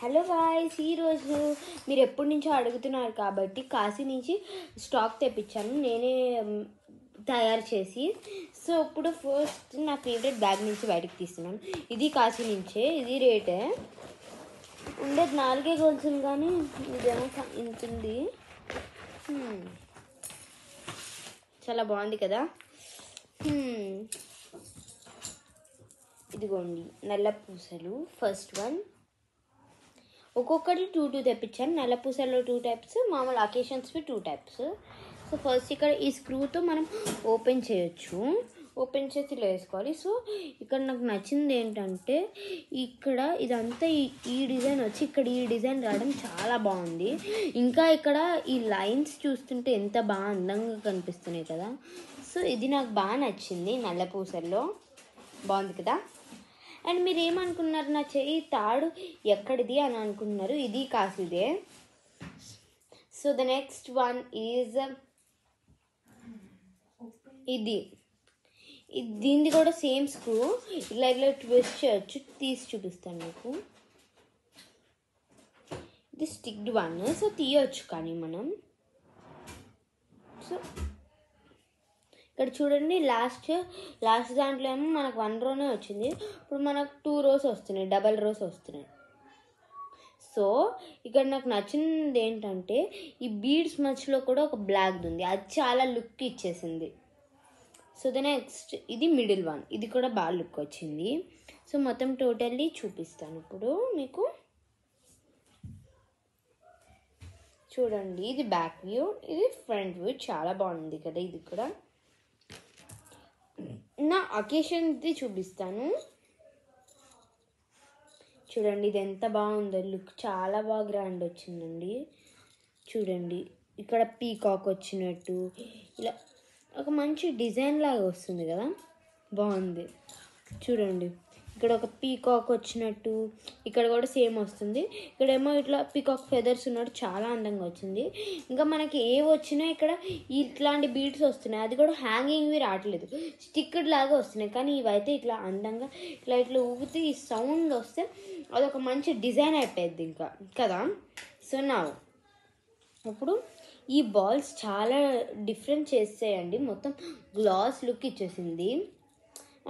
Hello guys, ఈరోజు మీరు ఎప్పటి నుంచో అడుగుతున్నారు కాబట్టి కాశీ నుంచి స్టాక్ తెప్పించాను నేనే తయారు చేసి. సో ఇప్పుడు ఫస్ట్ నా ఫేవరెట్ బ్యాగ్ నుంచి బయటకు తీస్తున్నాను. ఇది కాశీ నుంచే, ఇది రేటే ఉండేది 4 కొంచెం, కానీ ఇదేమో ఇంతుంది. చాలా బాగుంది కదా. ఇదిగోండి నల్ల పూసలు. ఫస్ట్ వన్ ఒక్కొక్కటి 2 తెప్పించాను. నల్ల పూసల్లో 2 టైప్స్, మామూలు అకేషన్స్వి 2 టైప్స్. సో ఫస్ట్ ఇక్కడ ఈ స్క్రూతో మనం ఓపెన్ చేయొచ్చు. ఓపెన్ చేసి ఇలా వేసుకోవాలి. సో ఇక్కడ నాకు నచ్చింది ఏంటంటే ఇక్కడ ఇదంతా ఈ డిజైన్ వచ్చి ఇక్కడ ఈ డిజైన్ రావడం చాలా బాగుంది. ఇంకా ఇక్కడ ఈ లైన్స్ చూస్తుంటే ఎంత బాగా అందంగా కనిపిస్తున్నాయి కదా. సో ఇది నాకు బాగా నచ్చింది. నల్ల పూసల్లో బాగుంది కదా. అండ్ మీరు ఏమనుకున్నారు, నా చెయ్యి తాడు ఎక్కడిది అని అనుకుంటున్నారు. ఇది కాశీదే. So the next one is ఇది. దీనిది కూడా సేమ్ స్క్రూ. ఇలా ఇలా ట్విస్ట్ చేయొచ్చు. తీసి చూపిస్తాను మీకు. ఇది స్టిక్డ్ వన్. సో తీయొచ్చు కానీ మనం. సో ఇక్కడ చూడండి, లాస్ట్ దాంట్లో ఏమో మనకు 1 రోనే వచ్చింది. ఇప్పుడు మనకు 2 రోస్ వస్తున్నాయి, డబల్ రోస్ వస్తున్నాయి. సో ఇక్కడ నాకు నచ్చింది ఏంటంటే ఈ బీడ్స్ మధ్యలో కూడా ఒక బ్లాక్ ఉంది. అది చాలా లుక్ ఇచ్చేసింది. సో ద నెక్స్ట్ ఇది మిడిల్ వన్. ఇది కూడా బాగా లుక్ వచ్చింది. సో మొత్తం టోటల్లీ చూపిస్తాను ఇప్పుడు మీకు. చూడండి, ఇది బ్యాక్ వ్యూ, ఇది ఫ్రంట్ వ్యూ. చాలా బాగుంది కదా. ఇది కూడా నా అకేషన్ది చూపిస్తాను. చూడండి ఇది ఎంత బాగుందో లుక్. చాలా బాగా గ్రాండ్ వచ్చిందండి. చూడండి ఇక్కడ పీకాక్ వచ్చినట్టు ఇలా ఒక మంచి డిజైన్ లాగా వస్తుంది కదా. బాగుంది. చూడండి ఇక్కడ ఒక పీకాక్ వచ్చినట్టు, ఇక్కడ కూడా సేమ్ వస్తుంది. ఇక్కడేమో ఇట్లా పీకాక్ ఫెదర్స్ ఉన్నట్టు చాలా అందంగా వచ్చింది. ఇంకా మనకి ఏ వచ్చినా ఇక్కడ ఇట్లాంటి బీడ్స్ వస్తున్నాయి. అది కూడా హ్యాంగింగ్వి రావట్లేదు, స్టిక్డ్ లాగా వస్తున్నాయి. కానీ ఇవైతే ఇట్లా అందంగా ఇట్లా ఇట్లా ఊగితే ఈ సౌండ్ వస్తే అదొక మంచి డిజైన్ అయిపోయింది ఇంకా కదా. సో నా ఇప్పుడు ఈ బాల్స్ చాలా డిఫరెంట్ చేస్తాయండి. మొత్తం గ్లాస్ లుక్ ఇచ్చేసింది.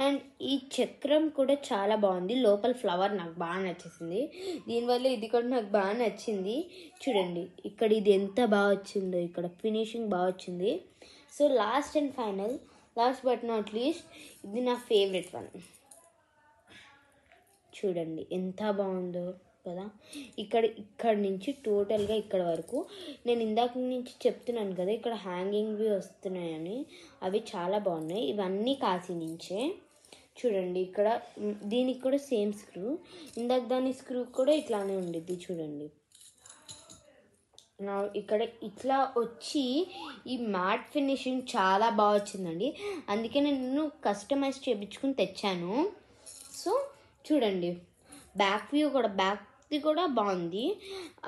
అండ్ ఈ చక్రం కూడా చాలా బాగుంది. లోపల ఫ్లవర్ నాకు బాగా నచ్చేసింది. దీనివల్ల ఇది కూడా నాకు బాగా నచ్చింది. చూడండి ఇక్కడ ఇది ఎంత బాగా వచ్చిందో. ఇక్కడ ఫినిషింగ్ బాగా వచ్చింది. So last and final, last but not least, ఇది నా ఫేవరెట్ వన్. చూడండి ఎంత బాగుందో కదా. ఇక్కడ నుంచి టోటల్గా ఇక్కడ వరకు నేను ఇందాక నుంచి చెప్తున్నాను కదా, ఇక్కడ హ్యాంగింగ్వి వస్తున్నాయని. అవి చాలా బాగున్నాయి. ఇవన్నీ కాశీ నుంచే. చూడండి ఇక్కడ దీనికి కూడా సేమ్ స్క్రూ. ఇందాక దాని స్క్రూ కూడా ఇట్లానే ఉండిద్ది. చూడండి ఇక్కడ ఇట్లా వచ్చి ఈ మ్యాట్ ఫినిషింగ్ చాలా బాగా వచ్చిందండి. అందుకే నేను కస్టమైజ్ చేయించుకుని తెచ్చాను. సో చూడండి బ్యాక్ వ్యూ కూడా, బ్యాక్ది కూడా బాగుంది.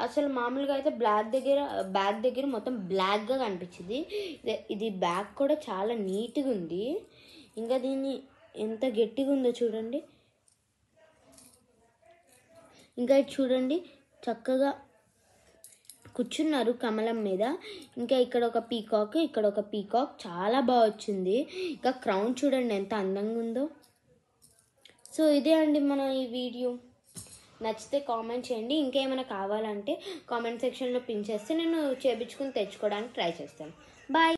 అసలు మామూలుగా అయితే బ్యాక్ దగ్గర మొత్తం బ్లాక్గా కనిపించింది. ఇది బ్యాక్ కూడా చాలా నీట్గా ఉంది. ఇంకా దీన్ని ఎంత గట్టిగా ఉందో చూడండి. ఇంకా చూడండి చక్కగా కూర్చున్నారు కమలం మీద. ఇంకా ఇక్కడ ఒక పీకాక్, ఇక్కడ ఒక పీకాక్. చాలా బాగా వచ్చింది. ఇంకా క్రౌన్ చూడండి ఎంత అందంగా ఉందో. సో ఇదే అండి మన ఈ వీడియో. నచ్చితే కామెంట్ చేయండి. ఇంకేమైనా కావాలంటే కామెంట్ సెక్షన్లో పిన్ చేస్తే నేను చేయించుకుని తెచ్చుకోవడానికి ట్రై చేస్తాను. బాయ్.